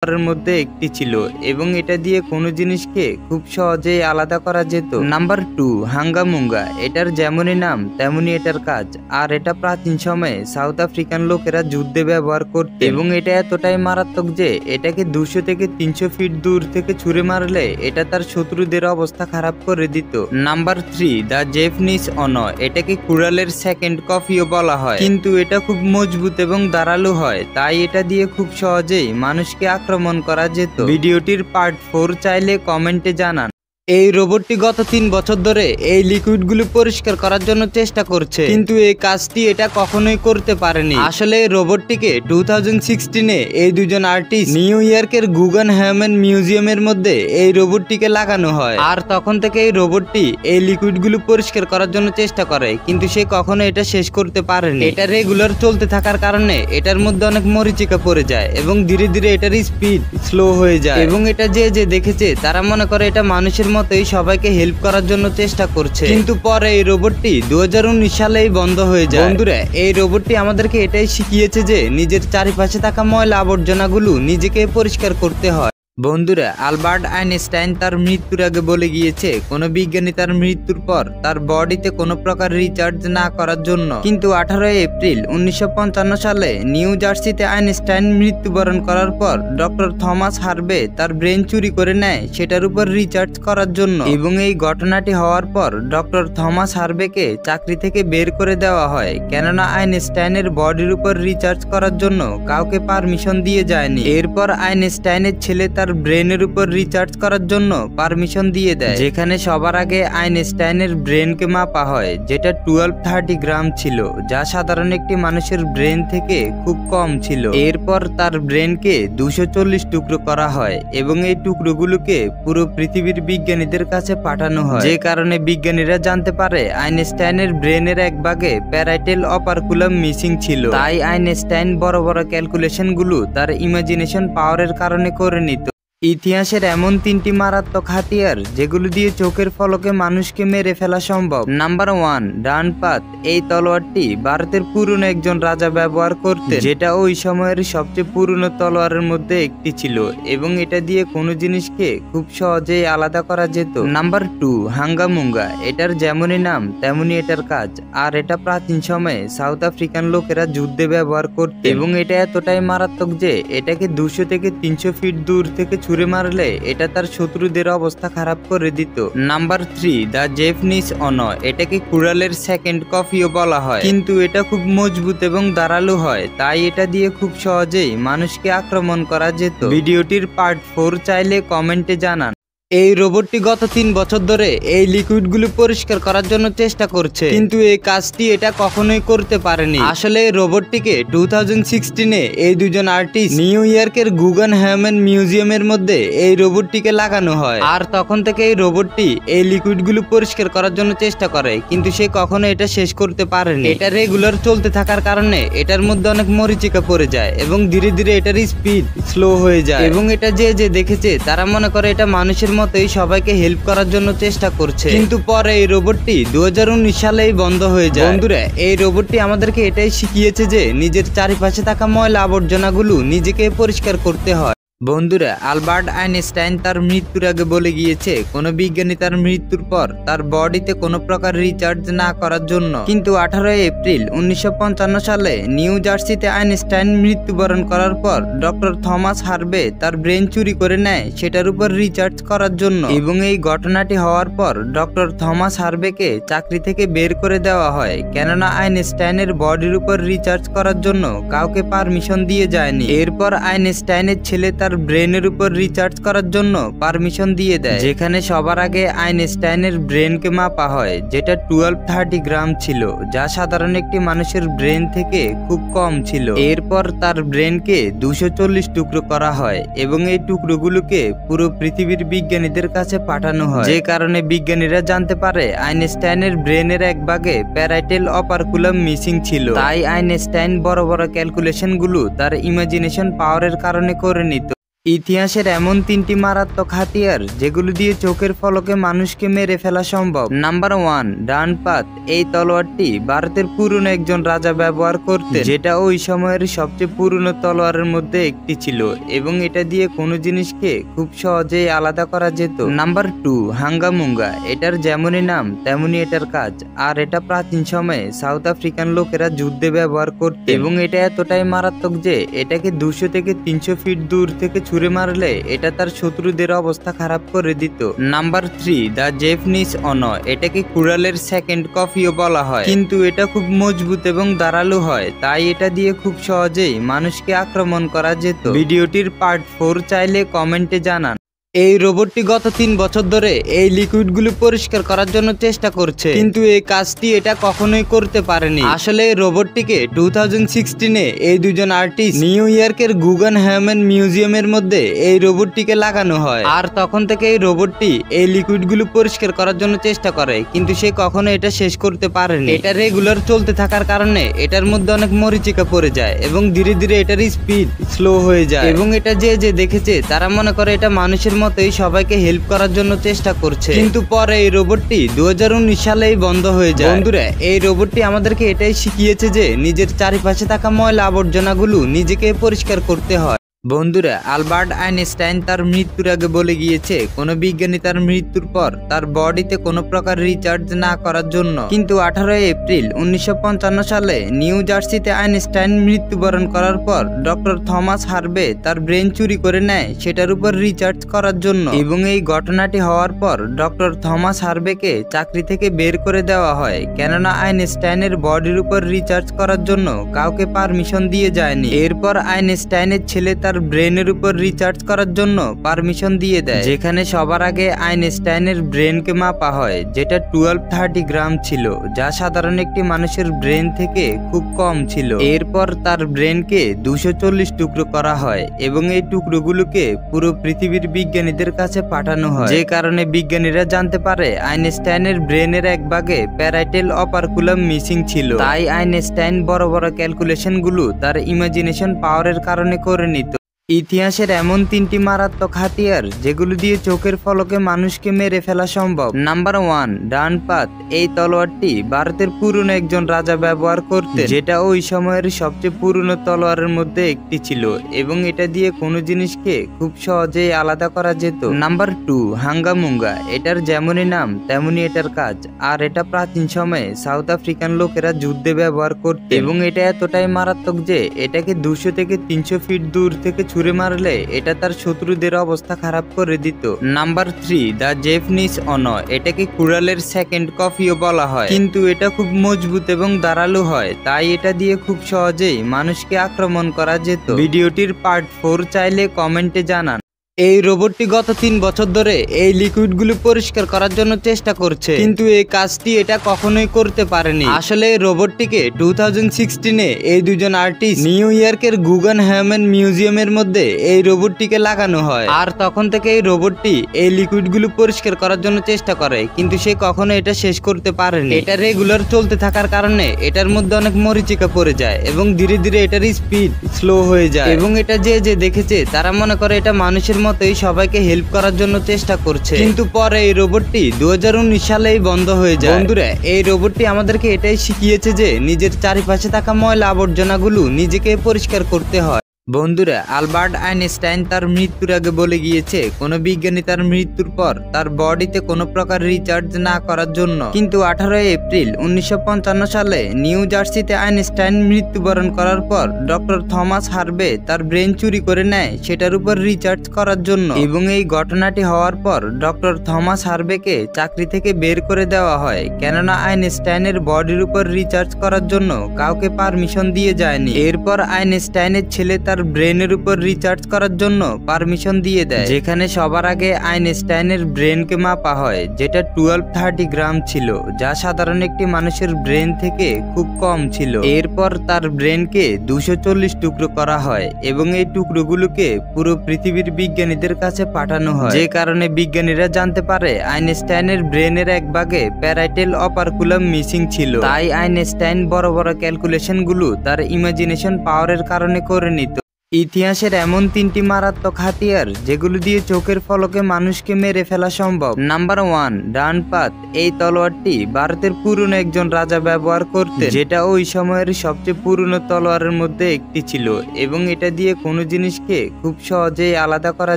এর মধ্যে একটি ছিল এবং এটা দিয়ে কোনো জিনিসকে খুব সহজেই আলাদা করা যেত। নাম্বার 2, হাঙ্গামুঙ্গা। এটার যেমনই নাম তেমনি এটার কাজ। আর এটা প্রাচীন সময়ে সাউথ আফ্রিকান লোকেরা যুদ্ধে ব্যবহার করত এবং এটা এতটাই মারাত্মক যে এটাকে 200 থেকে 300 ফিট দূর থেকে ছুঁড়ে মারলে এটা তার শত্রুদের অবস্থা খারাপ করে দিত। নাম্বার 3, দ্য জেফনিস অনো। এটাকে কুড়ালের সেকেন্ড কফিও বলা হয়, কিন্তু এটা খুব মজবুত এবং ধারালো হয়, তাই এটা দিয়ে খুব সহজেই মানুষকে আক্রমণ করা যেত। ভিডিওটির পার্ট 4 চাইলে কমেন্টে জানান। এই রোবটটি গত 3 বছর ধরে এই লিকুইডগুলো পরিষ্কার করার জন্য চেষ্টা করছে, কিন্তু এই কাজটি এটা কখনোই করতে পারেনি। আসলে এই রোবটটিকে 2016-এ এই দুজন আর্টিস্ট নিউ ইয়র্কের গুগেনহেইম মিউজিয়ামের মধ্যে এই রোবটটিকে লাগানো হয়। আর তখন থেকে এই রোবটটি এই লিকুইডগুলো পরিষ্কার করার জন্য চেষ্টা করে, কিন্তু সে কখনো এটা শেষ করতে পারেনি। এটা রেগুলার চলতে থাকার কারণে এটার মধ্যে অনেক মরিচিকা পড়ে যায় এবং ধীরে ধীরে এটার স্পিড স্লো হয়ে যায় এবং এটা যে দেখেছে তারা মনে করে এটা মানুষের মতোই সবাইকে হেল্প করার জন্য চেষ্টা করছে, কিন্তু পরে এই রোবটটি 2019 সালেই বন্ধ হয়ে যায়। বন্ধুরা, এই রোবটটি আমাদেরকে এটাই শিখিয়েছে যে নিজের চারিপাশে থাকা ময়লা আবর্জনাগুলো নিজেকে পরিষ্কার করতে হয়। বন্ধুরা, আলবার্ট আইনস্টাইন তার মৃত্যুর আগে বলে গিয়েছে কোনো বিজ্ঞানী তার মৃত্যুর পর তার বডিতে কোনো প্রকার রিচার্জ না করার জন্য। কিন্তু 18 এপ্রিল 1955 সালে নিউ জার্সিতে আইনস্টাইন মৃত্যুবরণ করার পর ডক্টর থমাস হার্ভে তার ব্রেন চুরি করে নেয় সেটার উপর রিচার্জ করার জন্য, এবং এই ঘটনাটি হওয়ার পর ডক্টর থমাস হার্ভেকে চাকরি থেকে বের করে দেওয়া হয়, কেননা আইনস্টাইনের বডির উপর রিচার্জ করার জন্য কাউকে পারমিশন দিয়ে যায়নি। এরপর আইনস্টাইনের ছেলে তার ব্রেনের উপর রিচার্জ করার জন্য পারমিশন দিয়ে দেয়, যেখানে সবার আগে আইনস্টাইনের ব্রেনকে মাপা হয়, যেটা 1230 গ্রাম ছিল, যা সাধারণ একটি মানুষের ব্রেন থেকে খুব কম ছিল। এরপর তার ব্রেনকে 240 টুকরো করা হয় এবং এই টুকরোগুলোকে পুরো পৃথিবীর বিজ্ঞানীদের কাছে পাঠানো হয়, যে কারণে বিজ্ঞানীরা জানতে পারে আইনস্টাইনের ব্রেনের এক ভাগে প্যারাইটাল অপারকুলাম মিসিং ছিল। তাই আইনস্টাইন বড় বড় ক্যালকুলেশনগুলো তার ইমাজিনেশন পাওয়ারের কারণে করে নিত। ইতিহাসের এমন 3টি মারাত্মক হাতিয়ার যেগুলো দিয়ে চোখের পলকে মানুষকে মেরে ফেলা সম্ভব। নাম্বার 1, ডানপাত। এই তলোয়ারটি ভারতের পুরনো একজন রাজা ব্যবহার করতেন, যেটা ওই সময়ের সবচেয়ে পুরনো তলোয়ারের মধ্যে একটি ছিল এবং এটা দিয়ে কোনো জিনিসকে খুব সহজেই আলাদা করা যেত। নাম্বার 2, হাঙ্গামুঙ্গা। এটার যেমনই নাম তেমনি এটার কাজ। আর এটা প্রাচীন সময়ে সাউথ আফ্রিকান লোকেরা যুদ্ধে ব্যবহার করত এবং এটা এতটাই মারাত্মক যে এটাকে 200 থেকে 300 ফিট দূর থেকে ছুঁড়ে মারলে এটা তার শত্রুদের অবস্থা খারাপ করে দিত। নাম্বার 3, দ্য জেফনিস অনো। এটাকে কুড়ালের সেকেন্ড কফিও বলা হয়, কিন্তু এটা খুব মজবুত এবং ধারালো হয়, তাই এটা দিয়ে খুব সহজেই মানুষকে আক্রমণ করা যেত। ভিডিওটির পার্ট 4 চাইলে কমেন্টে জানান। এই রোবটটি গত 3 বছর ধরে এই লিকুইডগুলো পরিষ্কার করার জন্য চেষ্টা করছে, কিন্তু এই কাজটি এটা কখনোই করতে পারেনি। আসলে এই রোবটটিকে 2016-এ এই দুজন আর্টিস্ট নিউ ইয়র্কের গুগেনহেইম মিউজিয়ামের মধ্যে এই রোবটটিকে লাগানো হয়। আর তখন থেকে এই রোবটটি এই লিকুইডগুলো পরিষ্কার করার জন্য চেষ্টা করে, কিন্তু সে কখনো এটা শেষ করতে পারেনি। এটা রেগুলার চলতে থাকার কারণে এটার মধ্যে অনেক মরিচিকা পড়ে যায় এবং ধীরে ধীরে এটার স্পিড স্লো হয়ে যায় এবং এটা যে দেখেছে তারা মনে করে এটা মানুষের মতোই সবাইকে হেল্প করার জন্য চেষ্টা করছে, কিন্তু পরে এই রোবটটি 2019 সালেই বন্ধ হয়ে যায়। বন্ধুরা, এই রোবটটি আমাদেরকে এটাই শিখিয়েছে যে নিজের চারিপাশে থাকা ময়লা আবর্জনাগুলো নিজেকে পরিষ্কার করতে হয়। বন্ধুরা, আলবার্ট আইনস্টাইন তার মৃত্যুর আগে বলে গিয়েছে কোনো বিজ্ঞানী তার মৃত্যুর পর তার বডিতে কোনো প্রকার রিচার্জ না করার জন্য। কিন্তু 18 এপ্রিল 1955 সালে নিউ জার্সিতে আইনস্টাইন মৃত্যুবরণ করার পর ডক্টর থমাস হার্ভে তার ব্রেন চুরি করে নেয় সেটার উপর রিচার্জ করার জন্য, এবং এই ঘটনাটি হওয়ার পর ডক্টর থমাস হার্ভেকে চাকরি থেকে বের করে দেওয়া হয়, কেননা আইনস্টাইনের বডির উপর রিচার্জ করার জন্য কাউকে পারমিশন দিয়ে যায়নি। এরপর আইনস্টাইনের ছেলে তার ব্রেনের উপর রিচার্জ করার জন্য পারমিশন দিয়ে দেয়, যেখানে সবার আগে আইনস্টাইনের ব্রেনকে মাপা হয়, যেটা 1230 গ্রাম ছিল, যা সাধারণ একটি মানুষের ব্রেন থেকে খুব কম ছিল। এরপর তার ব্রেনকে 240 টুকরো করা হয় এবং এই টুকরোগুলোকে পুরো পৃথিবীর বিজ্ঞানীদের কাছে পাঠানো হয়, যে কারণে বিজ্ঞানীরা জানতে পারে আইনস্টাইনের ব্রেনের এক ভাগে প্যারাইটাল অপারকুলাম মিসিং ছিল। তাই আইনস্টাইন বড় বড় ক্যালকুলেশনগুলো তার ইমাজিনেশন পাওয়ারের কারণে করে নিত। ইতিহাসের এমন 3টি মারাত্মক হাতিয়ার যেগুলো দিয়ে চোখের পলকে মানুষকে মেরে ফেলা সম্ভব। নাম্বার 1, ডানপাত। এই তলোয়ারটি ভারতের পুরনো একজন রাজা ব্যবহার করতেন, যেটা ওই সময়ের সবচেয়ে পুরনো তলোয়ারের মধ্যে একটি ছিল এবং এটা দিয়ে কোনো জিনিসকে খুব সহজেই আলাদা করা যেত। নাম্বার 2, হাঙ্গামুঙ্গা। এটার যেমনই নাম তেমনি এটার কাজ, আর এটা প্রাচীন সময়ে সাউথ আফ্রিকান লোকেরা যুদ্ধে ব্যবহার করত এবং এটা এতটাই মারাত্মক যে এটাকে 200 থেকে 300 ফিট দূর থেকে ছুঁড়ে মারলে এটা তার শত্রুদের অবস্থা খারাপ করে দিত। নাম্বার 3, দ্য জেফনিস অনো। এটাকে কুড়ালের সেকেন্ড কফিও বলা হয়, কিন্তু এটা খুব মজবুত এবং ধারালো হয়, তাই এটা দিয়ে খুব সহজেই মানুষকে আক্রমণ করা যেত। ভিডিওটির পার্ট 4 চাইলে কমেন্টে জানান। এই রোবটটি গত 3 বছর ধরে এই লিকুইডগুলো পরিষ্কার করার জন্য চেষ্টা করছে, কিন্তু এই কাজটি এটা কখনোই করতে পারেনি। আসলে এই রোবটটিকে 2016-এ এই দুজন আর্টিস্ট নিউ ইয়র্কের গুগেনহেইম মিউজিয়ামের মধ্যে এই রোবটটিকে লাগানো হয়, আর তখন থেকে এই রোবটটি এই লিকুইডগুলো পরিষ্কার করার জন্য চেষ্টা করে, কিন্তু সে কখনো এটা শেষ করতে পারেনি। এটা রেগুলার চলতে থাকার কারণে এটার মধ্যে অনেক মরিচিকা পড়ে যায় এবং ধীরে ধীরে এটার স্পিড স্লো হয়ে যায় এবং এটা যে দেখেছে তারা মনে করে এটা মানুষের মতোই সবাইকে হেল্প করার জন্য চেষ্টা করছে, কিন্তু পরে এই রোবটটি 2019 সালেই বন্ধ হয়ে যায়। বন্ধুরা, এই রোবটটি আমাদেরকে এটাই শিখিয়েছে যে নিজের চারিপাশে থাকা ময়লা আবর্জনাগুলো নিজেকে পরিষ্কার করতে হয়। বন্ধুরা, আলবার্ট আইনস্টাইন তার মৃত্যুর আগে বলে গিয়েছে কোনো বিজ্ঞানী তার মৃত্যুর পর তার বডিতে কোনো প্রকার রিচার্জ না করার জন্য, কিন্তু 18 এপ্রিল 1955 সালে নিউ জার্সিতে আইনস্টাইন মৃত্যুবরণ করার পর ডক্টর থমাস হার্ভে তার ব্রেন চুরি করে নেয় সেটার উপর রিচার্জ করার জন্য, এবং এই ঘটনাটি হওয়ার পর ডক্টর থমাস হার্ভেকে চাকরি থেকে বের করে দেওয়া হয়, কেননা আইনস্টাইনের বডির উপর রিচার্জ করার জন্য কাউকে পারমিশন দিয়ে যায়নি। এরপর আইনস্টাইনের ছেলে তার ব্রেনের উপর রিচার্জ করার জন্য পারমিশন দিয়ে দেয়, যেখানে সবার আগে আইনস্টাইনের ব্রেনকে মাপা হয়, যেটা 1230 গ্রাম ছিল, যা সাধারণ একটি মানুষের ব্রেন থেকে খুব কম ছিল। এরপর তার ব্রেনকে 240 টুকরো করা হয় এবং এই টুকরোগুলোকে পুরো পৃথিবীর বিজ্ঞানীদের কাছে পাঠানো হয়, যে কারণে বিজ্ঞানীরা জানতে পারে আইনস্টাইনের ব্রেনের এক ভাগে প্যারাইটাল অপারকুলাম মিসিং ছিল। তাই আইনস্টাইন বড় বড় ক্যালকুলেশনগুলো তার ইমাজিনেশন পাওয়ারের কারণে করে নিত। ইতিহাসের এমন 3টি মারাত্মক হাতিয়ার যেগুলো দিয়ে চোখের পলকে মানুষকে মেরে ফেলা সম্ভব। নাম্বার 1, ডানপাত। এই তলোয়ারটি ভারতের পুরনো একজন রাজা ব্যবহার করতেন, যেটা ওই সময়ের সবচেয়ে পুরনো তলোয়ারের মধ্যে একটি ছিল এবং এটা দিয়ে কোনো জিনিসকে খুব সহজেই আলাদা করা যেত। নাম্বার 2, হাঙ্গামুঙ্গা। এটার যেমনই নাম তেমনি এটার কাজ, আর এটা প্রাচীন সময়ে সাউথ আফ্রিকান লোকেরা যুদ্ধে ব্যবহার করত এবং এটা এতটাই মারাত্মক যে এটাকে 200 থেকে 300 ফিট দূর থেকে ছুঁড়ে মারলে এটা তার শত্রুদের অবস্থা খারাপ করে দিত। নাম্বার 3, দ্য জেফনিস অনো। এটাকে কুড়ালের সেকেন্ড কফিও বলা হয়, কিন্তু এটা খুব মজবুত এবং ধারালো হয়, তাই এটা দিয়ে খুব সহজেই মানুষকে আক্রমণ করা যেত। ভিডিওটির পার্ট 4 চাইলে কমেন্টে জানান। এই রোবটটি গত 3 বছর ধরে এই লিকুইডগুলো পরিষ্কার করার জন্য চেষ্টা করছে, কিন্তু এই কাজটি এটা কখনোই করতে পারেনি। আসলে এই রোবটটিকে 2016-এ এই দুজন আর্টিস্ট নিউ ইয়র্কের গুগেনহেইম মিউজিয়ামের মধ্যে এই রোবটটিকে লাগানো হয়, আর তখন থেকে এই রোবটটি এই লিকুইডগুলো পরিষ্কার করার জন্য চেষ্টা করে, কিন্তু সে কখনো এটা শেষ করতে পারেনি। এটা রেগুলার চলতে থাকার কারণে এটার মধ্যে অনেক মরিচিকা পড়ে যায় এবং ধীরে ধীরে এটার স্পিড স্লো হয়ে যায় এবং এটা যে দেখেছে তারা মনে করে এটা মানুষের মতোই সবাইকে হেল্প করার জন্য চেষ্টা করছে, কিন্তু পরে এই রোবটটি 2019 সালেই বন্ধ হয়ে যায়। বন্ধুরা, এই রোবটটি আমাদেরকে এটাই শিখিয়েছে যে নিজের চারিপাশে থাকা ময়লা আবর্জনাগুলো নিজেকে পরিষ্কার করতে হয়। বন্ধুরা, আলবার্ট আইনস্টাইন তার মৃত্যুর আগে বলে গিয়েছে কোনো বিজ্ঞানী তার মৃত্যুর পর তার বডিতে কোনো প্রকার রিচার্জ না করার জন্য, কিন্তু 18 এপ্রিল 1955 সালে নিউ জার্সিতে আইনস্টাইন মৃত্যুবরণ করার পর ডক্টর থমাস হার্ভে তার ব্রেন চুরি করে নেয় সেটার উপর রিচার্জ করার জন্য, এবং এই ঘটনাটি হওয়ার পর ডক্টর থমাস হার্ভেকে চাকরি থেকে বের করে দেওয়া হয়, কেননা আইনস্টাইনের বডির উপর রিচার্জ করার জন্য কাউকে পারমিশন দিয়ে যায়নি। এরপর আইনস্টাইনের ছেলে তার ব্রেনের উপর রিচার্জ করার জন্য পারমিশন দিয়ে দেয়, যেখানে সবার আগে আইনস্টাইনের ব্রেনকে মাপা হয়, যেটা 1230 গ্রাম ছিল, যা সাধারণ একটি মানুষের ব্রেন থেকে খুব কম ছিল। এরপর তার ব্রেনকে 240 টুকরো করা হয় এবং এই টুকরোগুলোকে পুরো পৃথিবীর বিজ্ঞানীদের কাছে পাঠানো হয়, যে কারণে বিজ্ঞানীরা জানতে পারে আইনস্টাইনের ব্রেনের এক ভাগে প্যারাইটাল অপারকুলাম মিসিং ছিল। তাই আইনস্টাইন বড় বড় ক্যালকুলেশনগুলো তার ইমাজিনেশন পাওয়ারের কারণে করে নিত। ইতিহাসের এমন 3টি মারাত্মক হাতিয়ার যেগুলো দিয়ে চোখের পলকে মানুষকে মেরে ফেলা সম্ভব। নাম্বার 1, ডানপাত। এই তলোয়ারটি ভারতের পুরনো একজন রাজা ব্যবহার করতেন, যেটা ওই সময়ের সবচেয়ে পুরনো তলোয়ারের মধ্যে একটি ছিল এবং এটা দিয়ে কোনো জিনিসকে খুব সহজেই আলাদা করা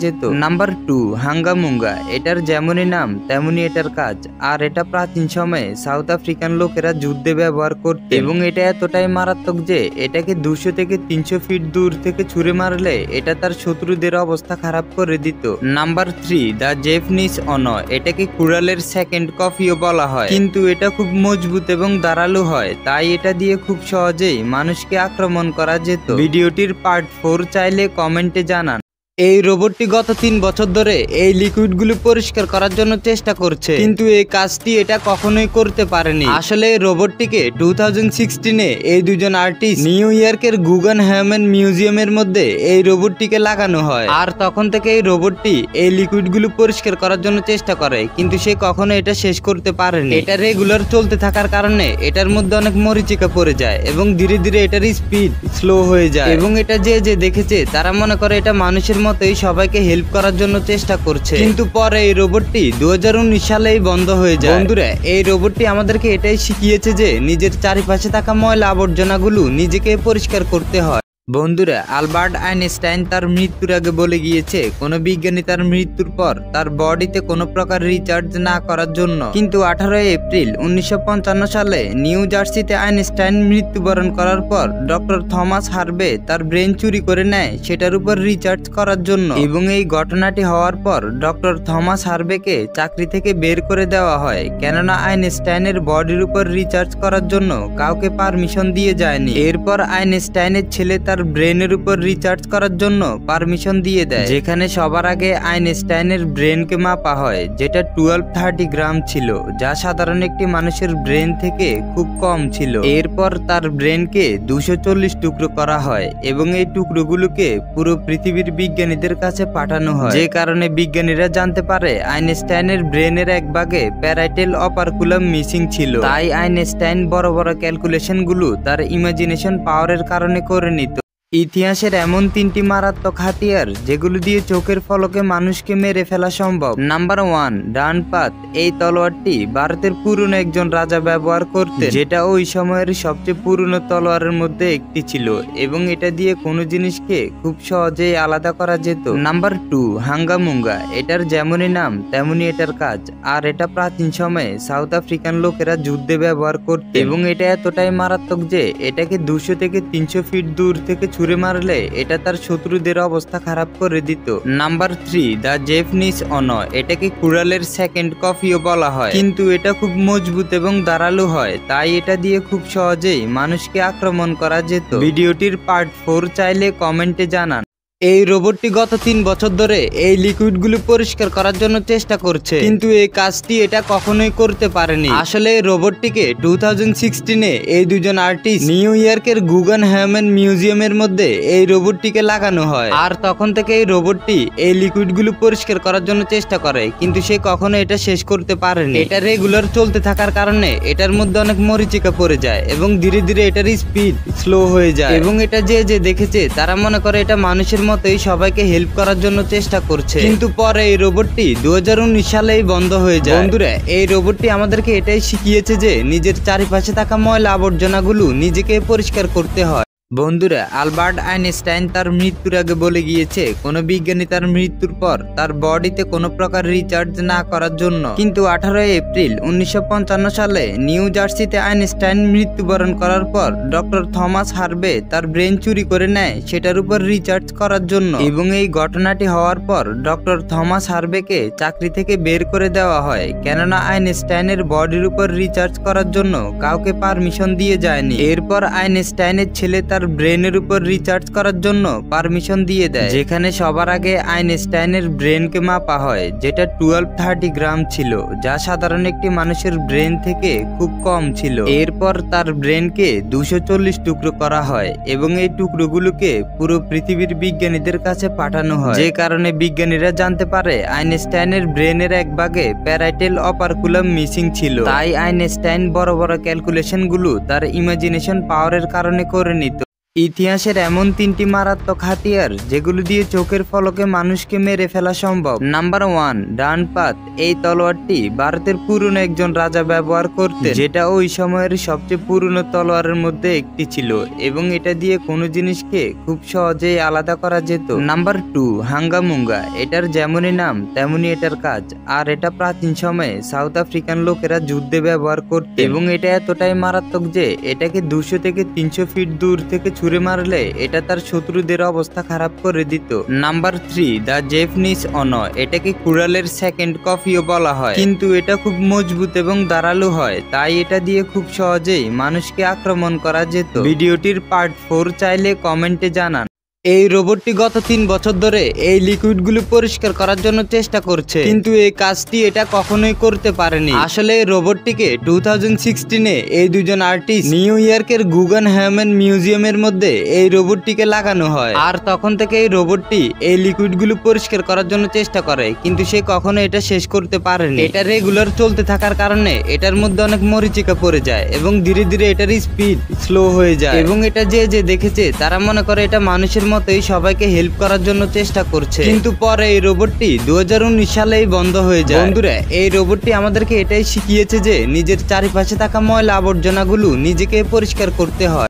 যেত। নাম্বার 2, হাঙ্গামুঙ্গা। এটার যেমনই নাম তেমনি এটার কাজ, আর এটা প্রাচীন সময়ে সাউথ আফ্রিকান লোকেরা যুদ্ধে ব্যবহার করত এবং এটা এতটাই মারাত্মক যে এটাকে 200 থেকে 300 ফিট দূর থেকে ছুঁড়ে মারলে এটা তার শত্রুদের অবস্থা খারাপ করে দিত। নাম্বার 3, দ্য জেফনিস অনো। এটাকে কুড়ালের সেকেন্ড কফিও বলা হয়, কিন্তু এটা খুব মজবুত এবং ধারালো হয়, তাই এটা দিয়ে খুব সহজেই মানুষকে আক্রমণ করা যেত। ভিডিওটির পার্ট 4 চাইলে কমেন্টে জানান। এই রোবটটি গত 3 বছর ধরে এই লিকুইডগুলো পরিষ্কার করার জন্য চেষ্টা করছে, কিন্তু এই কাজটি এটা কখনোই করতে পারেনি। আসলে এই রোবটটিকে 2016-এ এই দুজন আর্টিস্ট নিউ ইয়র্কের গুগেনহেইম মিউজিয়ামের মধ্যে এই রোবটটিকে লাগানো হয়, আর তখন থেকে এই রোবটটি এই লিকুইডগুলো পরিষ্কার করার জন্য চেষ্টা করে, কিন্তু সে কখনো এটা শেষ করতে পারেনি। এটা রেগুলার চলতে থাকার কারণে এটার মধ্যে অনেক মরিচিকা পড়ে যায় এবং ধীরে ধীরে এটার স্পিড স্লো হয়ে যায় এবং এটা যে দেখেছে তারা মনে করে এটা মানুষের মতোই সবাইকে হেল্প করার জন্য চেষ্টা করছে, কিন্তু পরে এই রোবটটি 2019 সালেই বন্ধ হয়ে যায়। বন্ধুরা, এই রোবটটি আমাদেরকে এটাই শিখিয়েছে যে নিজের চারিপাশে থাকা ময়লা আবর্জনাগুলো নিজেকে পরিষ্কার করতে হয়। বন্ধুরা, আলবার্ট আইনস্টাইন তার মৃত্যুর আগে বলে গিয়েছে কোনো বিজ্ঞানী তার মৃত্যুর পর তার বডিতে কোনো প্রকার রিচার্জ না করার জন্য, কিন্তু 18 এপ্রিল 1955 সালে নিউ জার্সিতে আইনস্টাইন মৃত্যুবরণ করার পর ডক্টর থমাস হার্ভে তার ব্রেন চুরি করে নেয় সেটার উপর রিচার্জ করার জন্য, এবং এই ঘটনাটি হওয়ার পর ডক্টর থমাস হার্ভেকে চাকরি থেকে বের করে দেওয়া হয়, কেননা আইনস্টাইনের বডির উপর রিচার্জ করার জন্য কাউকে পারমিশন দিয়ে যায়নি। এরপর আইনস্টাইনের ছেলে তার ব্রেনের উপর রিচার্জ করার জন্য পারমিশন দিয়ে দেয়, যেখানে সবার আগে আইনস্টাইনের ব্রেনকে মাপা হয়, যেটা 1230 গ্রাম ছিল, যা সাধারণ একটি মানুষের ব্রেন থেকে খুব কম ছিল। এরপর তার ব্রেনকে 240 টুকরো করা হয় এবং এই টুকরোগুলোকে পুরো পৃথিবীর বিজ্ঞানীদের কাছে পাঠানো হয়, যে কারণে বিজ্ঞানীরা জানতে পারে আইনস্টাইনের ব্রেনের এক ভাগে প্যারাইটাল অপারকুলাম মিসিং ছিল। তাই আইনস্টাইন বড় বড় ক্যালকুলেশন গুলো তার ইমাজিনেশন পাওয়ারের কারণে করে নিত। ইতিহাসের এমন 3টি মারাত্মক হাতিয়ার যেগুলো দিয়ে চোখের পলকে মানুষকে মেরে ফেলা সম্ভব। নাম্বার 1, ডানপাত। এই তলোয়ারটি ভারতের পুরনো একজন রাজা ব্যবহার করতেন, যেটা ওই সময়ের সবচেয়ে পুরনো তলোয়ারের মধ্যে একটি ছিল এবং এটা দিয়ে কোনো জিনিসকে খুব সহজেই আলাদা করা যেত। নাম্বার 2, হাঙ্গামুঙ্গা। এটার যেমনই নাম তেমনি এটার কাজ, আর এটা প্রাচীন সময়ে সাউথ আফ্রিকান লোকেরা যুদ্ধে ব্যবহার করত এবং এটা এতটাই মারাত্মক যে এটাকে 200 থেকে 300 ফিট দূর থেকে ছুঁড়ে মারলে এটা তার শত্রুদের অবস্থা খারাপ করে দিত। নাম্বার 3, দ্য জেফনিস অনো। এটাকে কুড়ালের সেকেন্ড কফিও বলা হয়, কিন্তু এটা খুব মজবুত এবং ধারালো হয়, তাই এটা দিয়ে খুব সহজেই মানুষকে আক্রমণ করা যেত। ভিডিওটির পার্ট 4 চাইলে কমেন্টে জানান। এই রোবটটি গত 3 বছর ধরে এই লিকুইডগুলো পরিষ্কার করার জন্য চেষ্টা করছে, কিন্তু এই কাজটি এটা কখনোই করতে পারেনি। আসলে এই রোবটটিকে 2016-এ এই দুজন আর্টিস্ট নিউ ইয়র্কের গুগেনহেইম মিউজিয়ামের মধ্যে এই রোবটটিকে লাগানো হয়, আর তখন থেকে এই রোবটটি এই লিকুইডগুলো পরিষ্কার করার জন্য চেষ্টা করে, কিন্তু সে কখনো এটা শেষ করতে পারেনি। এটা রেগুলার চলতে থাকার কারণে এটার মধ্যে অনেক মরিচিকা পড়ে যায় এবং ধীরে ধীরে এটার স্পিড স্লো হয়ে যায় এবং এটা যে দেখেছে তারা মনে করে এটা মানুষের মতোই সবাইকে হেল্প করার জন্য চেষ্টা করছে, কিন্তু পরে এই রোবটটি 2019 সালেই বন্ধ হয়ে যায়। বন্ধুরা, এই রোবটটি আমাদেরকে এটাই শিখিয়েছে যে নিজের চারিপাশে থাকা ময়লা আবর্জনাগুলো নিজেকে পরিষ্কার করতে হয়। বন্ধুরা, আলবার্ট আইনস্টাইন তার মৃত্যুর আগে বলে গিয়েছে কোনো বিজ্ঞানী তার মৃত্যুর পর তার বডিতে কোনো প্রকার রিচার্জ না করার জন্য, কিন্তু 18 এপ্রিল 1955 সালে নিউ জার্সিতে আইনস্টাইন মৃত্যুবরণ করার পর ডক্টর থমাস হার্ভে তার ব্রেন চুরি করে নেয় সেটার উপর রিচার্জ করার জন্য, এবং এই ঘটনাটি হওয়ার পর ডক্টর থমাস হার্ভেকে চাকরি থেকে বের করে দেওয়া হয়, কেননা আইনস্টাইনের বডির উপর রিচার্জ করার জন্য কাউকে পারমিশন দিয়ে যায়নি। এরপর আইনস্টাইনের ছেলে তার ব্রেনের উপর রিচার্জ করার জন্য পারমিশন দিয়ে দেয়, যেখানে সবার আগে আইনস্টাইনের ব্রেনকে মাপা হয়, যেটা 1230 গ্রাম ছিল, যা সাধারণ একটি মানুষের ব্রেন থেকে খুব কম ছিল। এরপর তার ব্রেনকে 240 টুকরো করা হয় এবং এই টুকরোগুলোকে পুরো পৃথিবীর বিজ্ঞানীদের কাছে পাঠানো হয়, যে কারণে বিজ্ঞানীরা জানতে পারে আইনস্টাইনের ব্রেনের এক ভাগে প্যারাইটাল অপারকুলাম মিসিং ছিল। তাই আইনস্টাইন বড় বড় ক্যালকুলেশন গুলো তার ইমাজিনেশন পাওয়ারের কারণে করে নিত। ইতিহাসের এমন 3টি মারাত্মক হাতিয়ার যেগুলো দিয়ে চোখের পলকে মানুষকে মেরে ফেলা সম্ভব। নাম্বার 1, ডানপাত। এই তলোয়ারটি ভারতের পুরনো একজন রাজা ব্যবহার করতেন, যেটা ওই সময়ের সবচেয়ে পুরনো তলোয়ারের মধ্যে একটি ছিল এবং এটা দিয়ে কোনো জিনিসকে খুব সহজেই আলাদা করা যেত। নাম্বার 2, হাঙ্গামুঙ্গা। এটার যেমনই নাম তেমনি এটার কাজ, আর এটা প্রাচীন সময়ে সাউথ আফ্রিকান লোকেরা যুদ্ধে ব্যবহার করত এবং এটা এতটাই মারাত্মক যে এটাকে 200 থেকে 300 ফিট দূর থেকে ছুঁড়ে মারলে এটা তার শত্রুদের অবস্থা খারাপ করে দিত। নাম্বার 3, দ্য জেফনিস অনো। এটাকে কুড়ালের সেকেন্ড কফিও বলা হয়, কিন্তু এটা খুব মজবুত এবং ধারালো হয়, তাই এটা দিয়ে খুব সহজেই মানুষকে আক্রমণ করা যেত। ভিডিওটির পার্ট 4 চাইলে কমেন্টে জানান। এই রোবটটি গত 3 বছর ধরে এই লিকুইডগুলো পরিষ্কার করার জন্য চেষ্টা করছে, কিন্তু এই কাজটি এটা কখনোই করতে পারেনি। আসলে এই রোবটটিকে 2016-এ এই দুজন আর্টিস্ট নিউ ইয়র্কের গুগেনহেইম মিউজিয়ামের মধ্যে এই রোবটটিকে লাগানো হয়, আর তখন থেকে এই রোবটটি এই লিকুইডগুলো পরিষ্কার করার জন্য চেষ্টা করে, কিন্তু সে কখনো এটা শেষ করতে পারেনি। এটা রেগুলার চলতে থাকার কারণে এটার মধ্যে অনেক মরিচিকা পড়ে যায় এবং ধীরে ধীরে এটার স্পিড স্লো হয়ে যায় এবং এটা যে দেখেছে তারা মনে করে এটা মানুষের মতোই সবাইকে হেল্প করার জন্য চেষ্টা করছে, কিন্তু পরে এই রোবটটি 2019 সালেই বন্ধ হয়ে যায়। বন্ধুরা, এই রোবটটি আমাদেরকে এটাই শিখিয়েছে যে নিজের চারিপাশে থাকা ময়লা আবর্জনাগুলো নিজেকে পরিষ্কার করতে হয়।